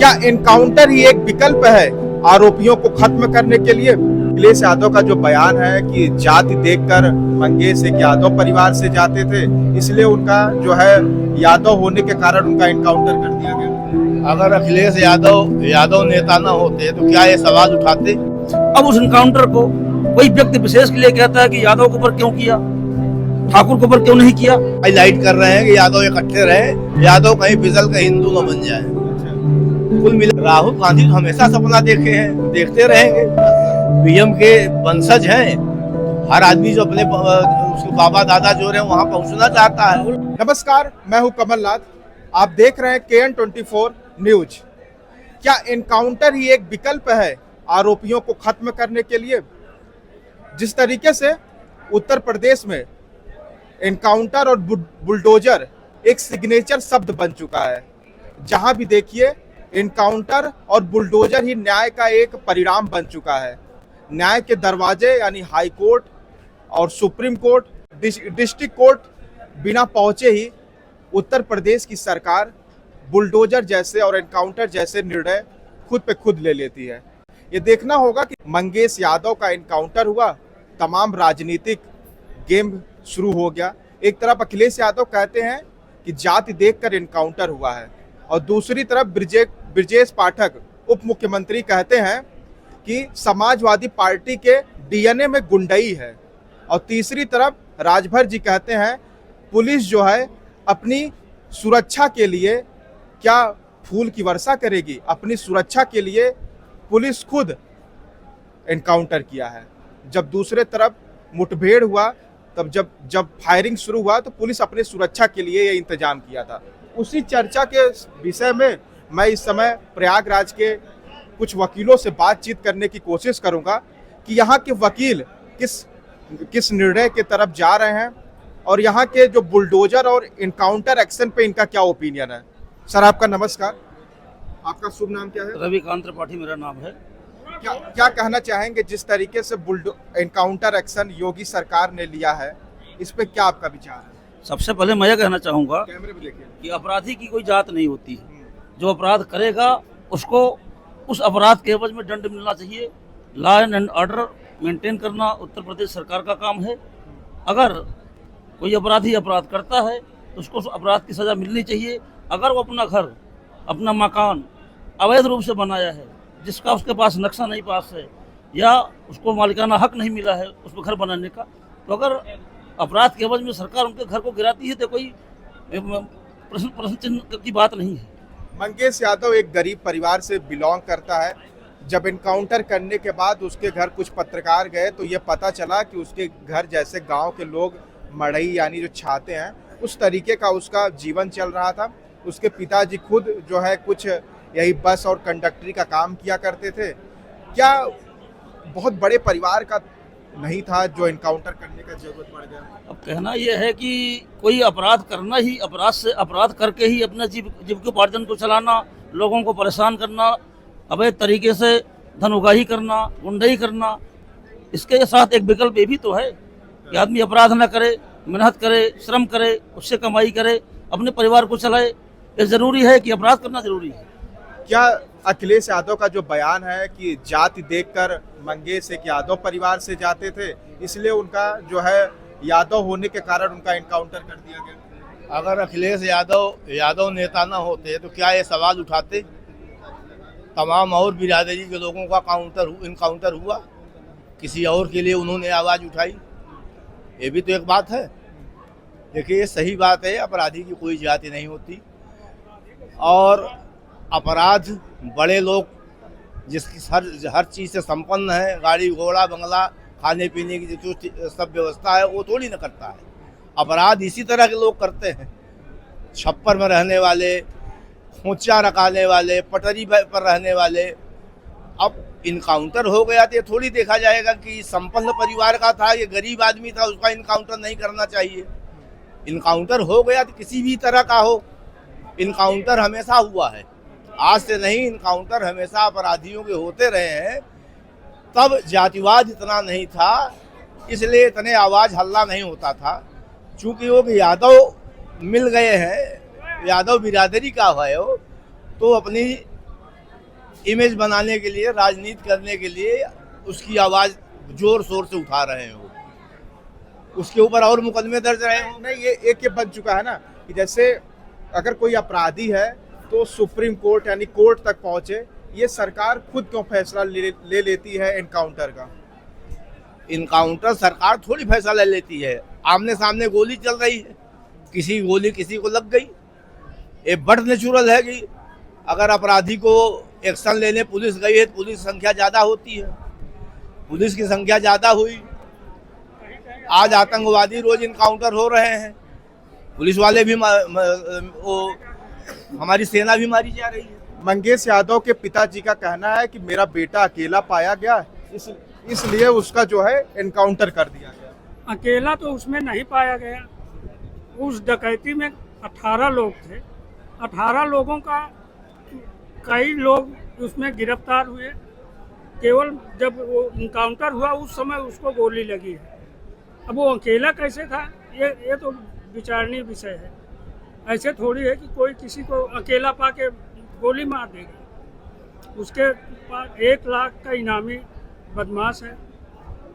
क्या एनकाउंटर ही एक विकल्प है आरोपियों को खत्म करने के लिए? अखिलेश यादव का जो बयान है कि जाति देखकर मंगेश एक यादव परिवार से जाते थे, इसलिए उनका जो है यादव होने के कारण उनका एनकाउंटर कर दिया गया। अगर अखिलेश यादव नेता न होते तो क्या ये सवाल उठाते? अब उस एनकाउंटर को कोई व्यक्ति विशेष के लिए कहता है कि यादव के ऊपर क्यों किया, ठाकुर के ऊपर क्यों नहीं किया। हाईलाइट कर रहे हैं कि यादव इकट्ठे रहे, यादव कहीं फिसल के हिंदू न बन जाए। कुल मिला राहुल गांधी हमेशा सपना देखे हैं, देखते रहेंगे। पीएम के वंशज हैं, हर आदमी जो अपने उसके बाबा दादा जो रहे वहां पहुंचना चाहता है। नमस्कार, मैं हूं कमलनाथ, आप देख रहे हैं KN24 न्यूज। क्या एनकाउंटर ही एक विकल्प है आरोपियों को खत्म करने के लिए? जिस तरीके से उत्तर प्रदेश में एनकाउंटर और बुलडोजर एक सिग्नेचर शब्द बन चुका है, जहां भी देखिए एनकाउंटर और बुलडोजर ही न्याय का एक परिणाम बन चुका है। न्याय के दरवाजे यानी हाई कोर्ट और सुप्रीम कोर्ट, डिस्ट्रिक्ट कोर्ट बिना पहुंचे ही उत्तर प्रदेश की सरकार बुलडोजर जैसे और एनकाउंटर जैसे निर्णय खुद पे खुद ले लेती है। ये देखना होगा कि मंगेश यादव का एनकाउंटर हुआ, तमाम राजनीतिक गेम शुरू हो गया। एक तरफ अखिलेश यादव कहते हैं कि जाति देखकर एनकाउंटर हुआ है, और दूसरी तरफ ब्रजेश पाठक उप मुख्यमंत्री कहते हैं कि समाजवादी पार्टी के DNA में गुंडई है, और तीसरी तरफ राजभर जी कहते हैं पुलिस जो है अपनी सुरक्षा के लिए क्या फूल की वर्षा करेगी, अपनी सुरक्षा के लिए पुलिस खुद एनकाउंटर किया है। जब दूसरे तरफ मुठभेड़ हुआ, तब जब फायरिंग शुरू हुआ तो पुलिस अपनी सुरक्षा के लिए ये इंतजाम किया था। उसी चर्चा के विषय में मैं इस समय प्रयागराज के कुछ वकीलों से बातचीत करने की कोशिश करूंगा कि यहाँ के वकील किस निर्णय के तरफ जा रहे हैं, और यहाँ के जो बुलडोजर और इनकाउंटर एक्शन पे इनका क्या ओपिनियन है। सर, आपका नमस्कार, आपका शुभ नाम क्या है? रविकांत त्रिपाठी मेरा नाम है। क्या कहना चाहेंगे जिस तरीके से एनकाउंटर एक्शन योगी सरकार ने लिया है, इस पे क्या आपका विचार है? सबसे पहले मैं यह कहना चाहूँगा कैमरे में देखिए कि अपराधी की कोई जात नहीं होती है। जो अपराध करेगा उसको उस अपराध के एवज में दंड मिलना चाहिए। लॉ एंड ऑर्डर मेंटेन करना उत्तर प्रदेश सरकार का काम है। अगर कोई अपराधी अपराध करता है तो उसको उस अपराध की सज़ा मिलनी चाहिए। अगर वो अपना घर, अपना मकान अवैध रूप से बनाया है, जिसका उसके पास नक्शा नहीं पास है, या उसको मालिकाना हक नहीं मिला है उस पर घर बनाने का, तो अगर अपराध के एवज में सरकार उनके घर को गिराती है तो कोई प्रश्न चिन्ह की बात नहीं है। मंगेश यादव एक गरीब परिवार से बिलोंग करता है। जब एनकाउंटर करने के बाद उसके घर कुछ पत्रकार गए तो ये पता चला कि उसके घर जैसे गांव के लोग मड़ई यानी जो छाते हैं, उस तरीके का उसका जीवन चल रहा था। उसके पिताजी खुद जो है कुछ यही बस और कंडक्टरी का काम किया करते थे। क्या बहुत बड़े परिवार का नहीं था जो एनकाउंटर करने का जरूरत पड़ गया? अब कहना यह है कि कोई अपराध करना ही, अपराध करके ही अपने जीविकोपार्जन को चलाना, लोगों को परेशान करना, अवैध तरीके से धन उगाही करना, गुंडई करना, इसके साथ एक विकल्प ये भी तो है कि आदमी अपराध न करे, मेहनत करे, श्रम करे, उससे कमाई करे, अपने परिवार को चलाए। ये जरूरी है कि अपराध करना जरूरी है। क्या अखिलेश यादव का जो बयान है कि जाति देखकर मंगेश एक यादव परिवार से जाते थे, इसलिए उनका जो है यादव होने के कारण उनका एनकाउंटर कर दिया गया? अगर अखिलेश यादव नेता न होते तो क्या ये सवाल उठाते? तमाम और बिरादरी के लोगों का इनकाउंटर हुआ, किसी और के लिए उन्होंने आवाज़ उठाई, ये भी तो एक बात है। देखिए, ये सही बात है, अपराधी की कोई जाति नहीं होती, और अपराध बड़े लोग जिसकी हर चीज़ से संपन्न है, गाड़ी घोड़ा बंगला, खाने पीने की जो सब व्यवस्था है, वो थोड़ी न करता है। अपराध इसी तरह के लोग करते हैं, छप्पर में रहने वाले, खोचा रखाने वाले, पटरी पर रहने वाले। अब इनकाउंटर हो गया तो ये थोड़ी देखा जाएगा कि संपन्न परिवार का था, ये गरीब आदमी था, उसका इनकाउंटर नहीं करना चाहिए। इनकाउंटर हो गया तो किसी भी तरह का हो, इनकाउंटर हमेशा हुआ है, आज से नहीं। इनकाउंटर हमेशा अपराधियों के होते रहे हैं। तब जातिवाद इतना नहीं था, इसलिए इतने आवाज़ हल्ला नहीं होता था। चूँकि वो यादव मिल गए हैं, यादव बिरादरी का है वो, तो अपनी इमेज बनाने के लिए, राजनीति करने के लिए उसकी आवाज जोर शोर से उठा रहे हैं। वो उसके ऊपर और मुकदमे दर्ज रहे हैं। नहीं, ये बन चुका है ना कि जैसे अगर कोई अपराधी है तो सुप्रीम कोर्ट यानी कोर्ट तक पहुंचे, ये सरकार खुद क्यों फैसला ले लेती है एनकाउंटर का? इनकाउंटर सरकार थोड़ी फैसला लेती है। आमने सामने गोली चल रही है, किसी गोली किसी को लग गई, ये बड़ नेचुरल है कि अगर अपराधी को एक्शन लेने पुलिस गई है तो पुलिस की संख्या ज़्यादा होती है। पुलिस की संख्या ज़्यादा हुई, आज आतंकवादी रोज इनकाउंटर हो रहे हैं, पुलिस वाले भी वो हमारी सेना भी मारी जा रही है। मंगेश यादव के पिताजी का कहना है कि मेरा बेटा अकेला पाया गया, इसलिए उसका जो है एनकाउंटर कर दिया गया। अकेला तो उसमें नहीं पाया गया। उस डकैती में 18 लोग थे। 18 लोगों का कई लोग उसमें गिरफ्तार हुए। केवल जब वो इनकाउंटर हुआ उस समय उसको गोली लगी है। अब वो अकेला कैसे था, ये तो विचारणीय विषय है। ऐसे थोड़ी है कि कोई किसी को अकेला पाके गोली मार देगा। उसके पास 1 लाख का इनामी बदमाश है,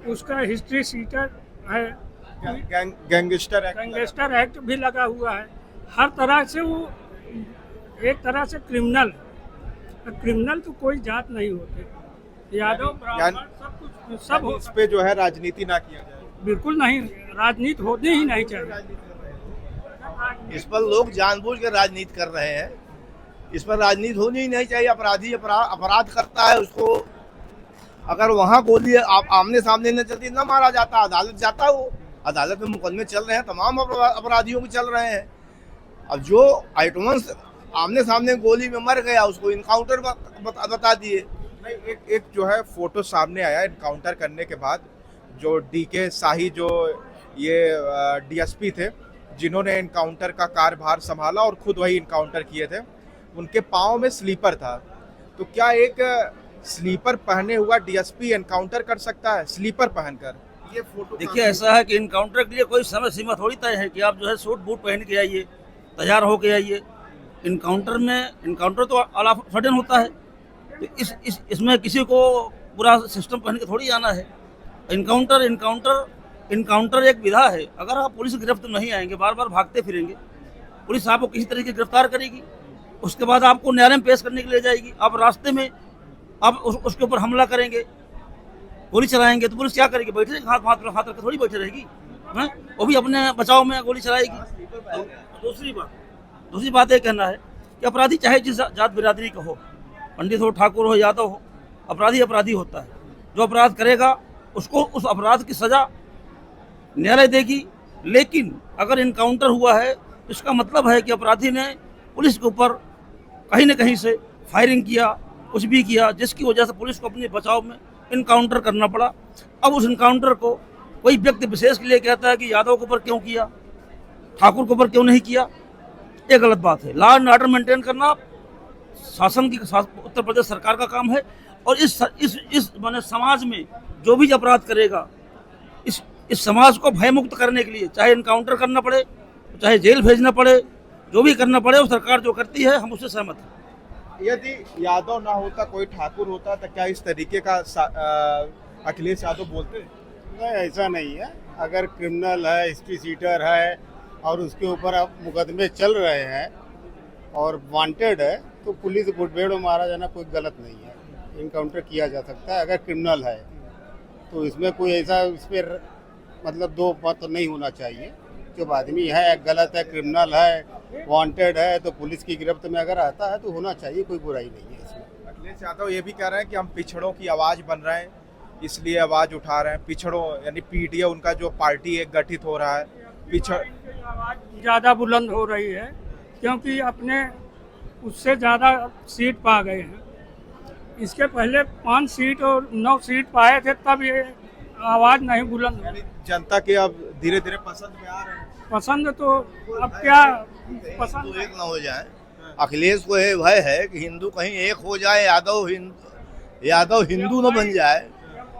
उसका हिस्ट्री सीटर है, गैंगस्टर एक्ट भी लगा हुआ है। हर तरह से वो एक तरह से क्रिमिनल है। क्रिमिनल तो कोई जात नहीं होते। यादव ब्राह्मण सब हो। इस पे जो है राजनीति ना किया जाए, बिल्कुल नहीं, राजनीति होनी ही नहीं चाहिए। इस पर लोग जानबूझ कर राजनीति कर रहे हैं। इस पर राजनीति होनी ही नहीं चाहिए। अपराधी अपराध करता है, उसको अगर वहाँ गोली आमने सामने न चलती, न मारा जाता, अदालत जाता, वो अदालत में मुकदमे चल रहे हैं, तमाम अपराधियों के चल रहे हैं। अब जो आइटमन आमने सामने गोली में मर गया उसको इनकाउंटर बता दिए। एक जो है फोटो सामने आया इनकाउंटर करने के बाद, जो डीके शाही जो ये डीएसपी थे जिन्होंने इनकाउंटर का कार्यभार संभाला और खुद वही इनकाउंटर किए थे, उनके पाँव में स्लीपर था। तो क्या एक स्लीपर पहने हुआ डीएसपी एनकाउंटर कर सकता है स्लीपर पहनकर? ये फोटो देखिए, ऐसा है कि इनकाउंटर के लिए कोई समय सीमा थोड़ी तय है कि आप जो है सूट बूट पहन के आइए, तैयार होके आइए। इनकाउंटर तो अला सडन होता है, तो इसमें किसी को पूरा सिस्टम पहन के थोड़ी आना है। इनकाउंटर एक विधा है। अगर आप पुलिस गिरफ्त नहीं आएंगे, बार बार भागते फिरेंगे, पुलिस आपको किसी तरीके गिरफ्तार करेगी, उसके बाद आपको न्यायालय में पेश करने के लिए जाएगी। आप रास्ते में आप उसके ऊपर हमला करेंगे, गोली चलाएंगे, तो पुलिस क्या करेगी? बैठे रहेगी, हाथ रख के थोड़ी बैठे रहेगी, हैं? वो भी अपने बचाव में गोली चलाएगी। दूसरी बात ये कहना है कि अपराधी चाहे जिस जात बिरादरी का हो, पंडित हो, ठाकुर हो, यादव हो, अपराधी होता है। जो अपराध करेगा उसको उस अपराध की सजा न्यायालय देगी। लेकिन अगर इनकाउंटर हुआ है, इसका मतलब है कि अपराधी ने पुलिस के ऊपर कहीं न कहीं से फायरिंग किया, कुछ भी किया, जिसकी वजह से पुलिस को अपने बचाव में इनकाउंटर करना पड़ा। अब उस इनकाउंटर को कोई व्यक्ति विशेष के लिए कहता है कि यादव के ऊपर क्यों किया, ठाकुर के ऊपर क्यों नहीं किया, ये गलत बात है। लॉ एंड ऑर्डर मेंटेन करना शासन की उत्तर प्रदेश सरकार का काम है। और इस माने समाज में जो भी अपराध करेगा, इस समाज को भयमुक्त करने के लिए चाहे इनकाउंटर करना पड़े, चाहे जेल भेजना पड़े, जो भी करना पड़े, वो सरकार जो करती है, हम उससे सहमत हैं। यदि यादव ना होता, कोई ठाकुर होता, तो क्या इस तरीके का अखिलेश यादव बोलते? नहीं, ऐसा नहीं है। अगर क्रिमिनल है, हिस्ट्री सीटर है और उसके ऊपर अब मुकदमे चल रहे हैं और वांटेड है, तो पुलिस मुठभेड़ में मारा जाना कोई गलत नहीं है। इनकाउंटर किया जा सकता है अगर क्रिमिनल है, तो इसमें कोई ऐसा इस पर मतलब दो मत नहीं होना चाहिए। जब आदमी है, गलत है, क्रिमिनल है, वांटेड है, तो पुलिस की गिरफ्त में अगर आता है तो होना चाहिए, कोई बुराई नहीं है इसमें। अखिलेश यादव ये भी कह रहे हैं कि हम पिछड़ों की आवाज़ बन रहे हैं, इसलिए आवाज़ उठा रहे हैं। पिछड़ों यानी पीडीए उनका जो पार्टी एक गठित हो रहा है, आवाज़ ज़्यादा बुलंद हो रही है क्योंकि अपने उससे ज़्यादा सीट पा गए हैं। इसके पहले 5 सीट और 9 सीट पाए थे, तब ये आवाज़ नहीं बुलंद हुई। जनता के अब धीरे धीरे पसंद में आ रहे हैं। पसंद तो अब क्या पसंद हिंदू एक न हो जाए। अखिलेश को ये भय है कि हिंदू कहीं एक हो जाए, यादव हिंदू न बन जाए,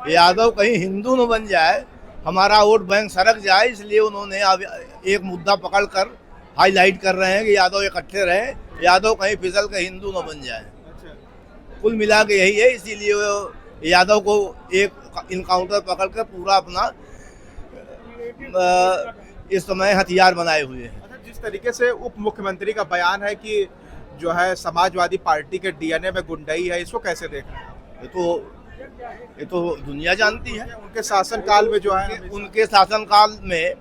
यादव कहीं हिंदू न बन जाए, हमारा वोट बैंक सरक जाए। इसलिए उन्होंने अब एक मुद्दा पकड़कर हाईलाइट कर रहे हैं कि यादव इकट्ठे रहे, यादव कहीं फिसल के हिंदू न बन जाए। कुल मिला के यही है, इसीलिए वो यादव को एक इनकाउंटर पकड़ कर पूरा अपना इस समय हथियार बनाए हुए हैं। अच्छा, जिस तरीके से उप मुख्यमंत्री का बयान है कि जो है समाजवादी पार्टी के डीएनए में गुंडई है, इसको कैसे देख रहे हैं? ये तो दुनिया जानती है। उनके शासनकाल में जो है उनके शासनकाल में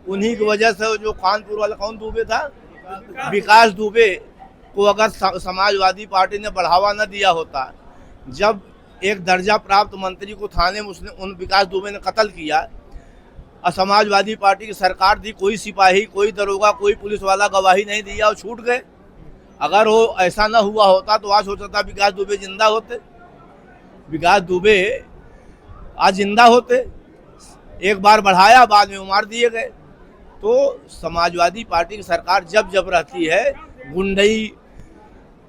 उन्हीं की वजह से जो कानपुर वाला कौन दुबे था, विकास दुबे को अगर समाजवादी पार्टी ने बढ़ावा न दिया होता, जब एक दर्जा प्राप्त मंत्री को थाने में उसने उन विकास दुबे ने कत्ल किया और समाजवादी पार्टी की सरकार थी, कोई सिपाही, कोई दरोगा, कोई पुलिस वाला गवाही नहीं दिया और छूट गए। अगर वो ऐसा ना हुआ होता तो आज हो सकता विकास दुबे जिंदा होते, विकास दुबे आज जिंदा होते। एक बार बढ़ाया, बाद में मार दिए गए। तो समाजवादी पार्टी की सरकार जब जब रहती है, गुंडई,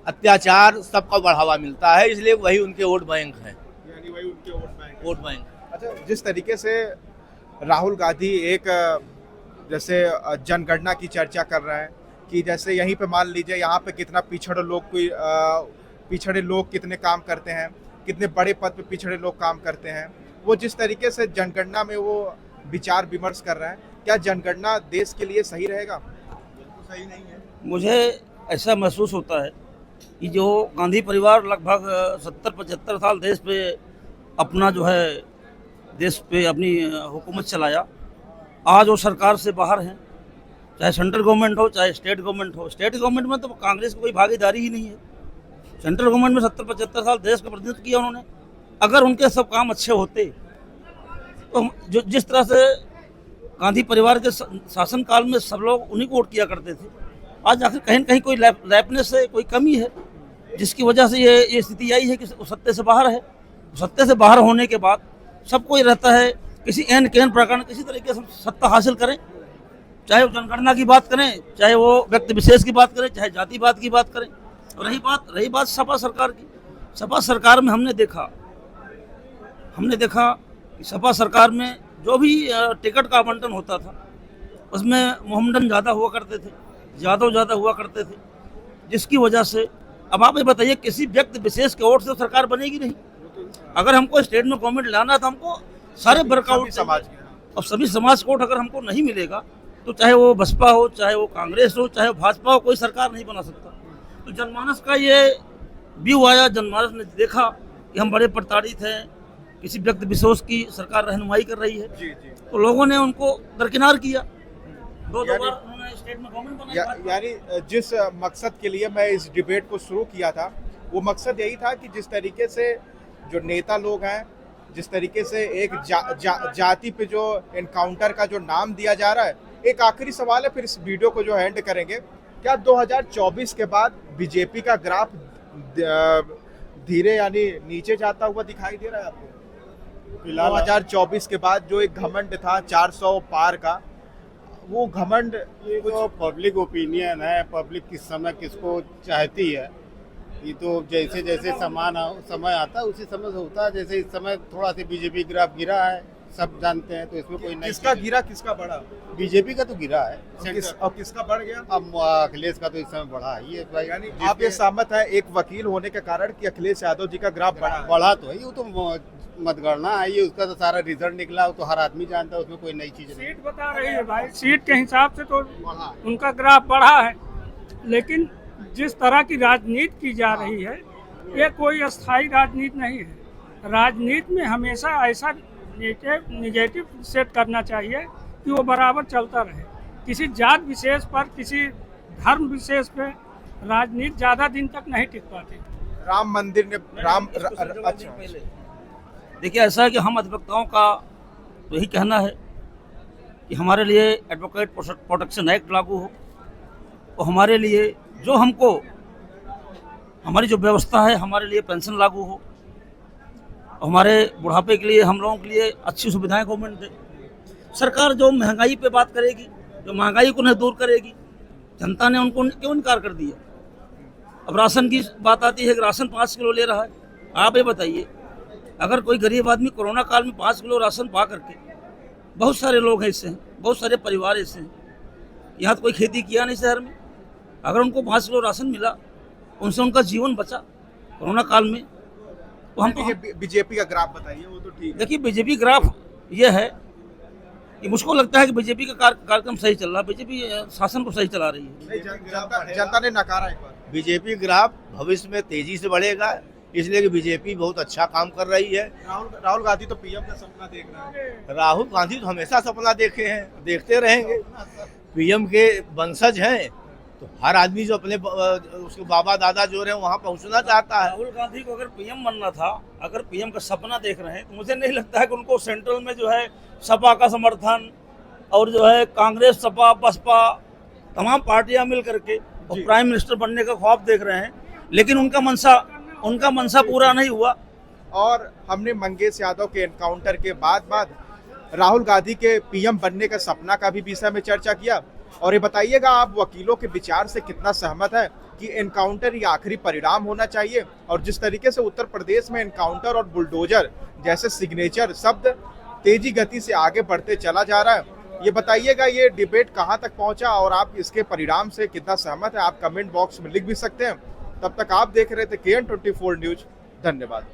अत्याचार सबका बढ़ावा मिलता है, इसलिए वही उनके वोट बैंक है। यानी वही उनके वोट बैंक। अच्छा, जिस तरीके से राहुल गांधी एक जैसे जनगणना की चर्चा कर रहे हैं कि जैसे यहीं पे मान लीजिए यहाँ पे कितना पिछड़े लोग कितने काम करते हैं, कितने बड़े पद पे पिछड़े लोग काम करते हैं, वो जिस तरीके से जनगणना में वो विचार विमर्श कर रहे हैं, क्या जनगणना देश के लिए सही रहेगा? सही नहीं है। मुझे ऐसा महसूस होता है कि जो गांधी परिवार लगभग 70-75 साल देश पे अपना जो है देश पे अपनी हुकूमत चलाया, आज वो सरकार से बाहर हैं, चाहे सेंट्रल गवर्नमेंट हो चाहे स्टेट गवर्नमेंट हो। स्टेट गवर्नमेंट में तो कांग्रेस की कोई भागीदारी ही नहीं है। सेंट्रल गवर्नमेंट में 70-75 साल देश का प्रतिनिधित्व किया उन्होंने। अगर उनके सब काम अच्छे होते तो जो जिस तरह से गांधी परिवार के शासनकाल में सब लोग उन्हीं को वोट किया करते थे, आज आखिर कहीं न कहीं कोई लैपनेस से कोई कमी है, जिसकी वजह से ये स्थिति आई है कि सत्ते से बाहर है। सत्ते से बाहर होने के बाद सबको ये रहता है किसी एन प्रकार किसी तरीके से सत्ता हासिल करें, चाहे वो जनगणना की बात करें, चाहे वो व्यक्ति विशेष की बात करें, चाहे जातिवाद की बात करें। रही बात सपा सरकार की, सपा सरकार में हमने देखा कि सपा सरकार में जो भी टिकट का आवंटन होता था उसमें मोहम्मदन ज़्यादा हुआ करते थे, यादव ज़्यादा हुआ करते थे, जिसकी वजह से अब आप ये बताइए किसी व्यक्ति विशेष के वोट से सरकार बनेगी नहीं। अगर हमको स्टेट में गवर्नमेंट लाना है तो हमको सारे वर्कआउट समाज और सभी समाज को वोट अगर हमको नहीं मिलेगा तो चाहे वो बसपा हो, चाहे वो कांग्रेस हो, चाहे वो भाजपा हो, कोई सरकार नहीं बना सकता। तो जनमानस का ये व्यू आया, जनमानस ने देखा कि हम बड़े प्रताड़ित हैं, किसी व्यक्ति विशेष की सरकार रहनुमाई कर रही है, तो लोगों ने उनको दरकिनार किया। दो बार उन्होंने स्टेट में गवर्नमेंट बनाई। यानी जिस मकसद के लिए मैं इस डिबेट को शुरू किया था, वो मकसद यही था कि जिस तरीके से जो नेता लोग हैं, जिस तरीके से एक जाति पे जो एनकाउंटर का जो नाम दिया जा रहा है। एक आखिरी सवाल है, फिर इस वीडियो को जो एंड करेंगे। क्या 2024 के बाद बीजेपी का ग्राफ धीरे यानी नीचे जाता हुआ दिखाई दे रहा है आपको? 2024 के बाद जो एक घमंड था 400 पार का, वो घमंड, ये जो पब्लिक ओपिनियन है, पब्लिक किस समय किसको चाहती है, ये तो जैसे जैसे समय आता है उसी समय से होता है। जैसे इस समय थोड़ा सा बीजेपी ग्राफ गिरा है, सब जानते हैं, तो इसमें कोई नहीं। किसका गिरा, किसका बढ़ा? बीजेपी का तो गिरा है। और किसका बढ़ गया? अब अखिलेश का तो इस समय बढ़ा ही है भाई। यानी आप ये सहमत है एक वकील होने के कारण कि अखिलेश यादव जी का ग्राफ बढ़ा तो है, वो तो मतगणना आई है, उसका तो सारा रिजल्ट निकला, वो तो हर आदमी जानता है, उसमें कोई नई चीज नहीं। सीट बता रही है भाई, सीट के हिसाब से तो उनका ग्राफ बढ़ा है, लेकिन जिस तरह की राजनीति की जा रही है ये कोई अस्थायी राजनीति नहीं है। राजनीति में हमेशा ऐसा निगेटिव सेट करना चाहिए कि वो बराबर चलता रहे। किसी जात विशेष पर, किसी धर्म विशेष पे राजनीति ज़्यादा दिन तक नहीं टिक पाती। राम मंदिर ने अच्छा देखिए, ऐसा है कि हम अधिवक्ताओं का तो यही कहना है कि हमारे लिए एडवोकेट प्रोटेक्शन एक्ट लागू हो और हमारे लिए जो हमको हमारी जो व्यवस्था है, हमारे लिए पेंशन लागू हो, हमारे बुढ़ापे के लिए, हम लोगों के लिए अच्छी सुविधाएं गवर्नमेंट दे। सरकार जो महंगाई पे बात करेगी, जो महंगाई को नहीं दूर करेगी, जनता ने उनको क्यों इनकार कर दिया। अब राशन की बात आती है कि राशन 5 किलो ले रहा है। आप ये बताइए, अगर कोई गरीब आदमी कोरोना काल में 5 किलो राशन पा करके, बहुत सारे लोग हैं इससे, बहुत सारे परिवार ऐसे हैं, यहाँ तो कोई खेती किया नहीं शहर में, अगर उनको 5 किलो राशन मिला, उनसे उनका जीवन बचा कोरोना काल में, तो हम तो ये बीजेपी का ग्राफ बताइए, वो तो ठीक है। देखिए बीजेपी ग्राफ ये है कि मुझको लगता है कि बीजेपी का कार्यक्रम सही चल रहा है, बीजेपी शासन को सही चला रही है। नहीं, जनता ने नकारा एक बार। बीजेपी ग्राफ भविष्य में तेजी से बढ़ेगा, इसलिए कि बीजेपी बहुत अच्छा काम कर रही है। राहुल गांधी तो पीएम का सपना देख रहे हैं। राहुल गांधी तो हमेशा सपना देखे हैं, देखते रहेंगे। पीएम के वंशज हैं तो हर आदमी जो अपने उसके बाबा दादा जो रहे वहाँ पहुँचना चाहता है। राहुल गांधी को अगर पीएम बनना था, अगर पीएम का सपना देख रहे हैं, तो मुझे नहीं लगता है कि उनको सेंट्रल में जो है सपा का समर्थन और जो है कांग्रेस, सपा, बसपा तमाम पार्टियां मिल करके और प्राइम मिनिस्टर बनने का ख्वाब देख रहे हैं, लेकिन उनका मनसा पूरा नहीं हुआ। और हमने मंगेश यादव के एनकाउंटर के बाद राहुल गांधी के पीएम बनने का सपना का भी विषय में चर्चा किया। और ये बताइएगा, आप वकीलों के विचार से कितना सहमत है कि एनकाउंटर ही आखिरी परिणाम होना चाहिए? और जिस तरीके से उत्तर प्रदेश में एनकाउंटर और बुलडोजर जैसे सिग्नेचर शब्द तेजी गति से आगे बढ़ते चला जा रहा है, ये बताइएगा ये डिबेट कहां तक पहुंचा और आप इसके परिणाम से कितना सहमत है? आप कमेंट बॉक्स में लिख भी सकते हैं। तब तक आप देख रहे थे KN24 न्यूज। धन्यवाद।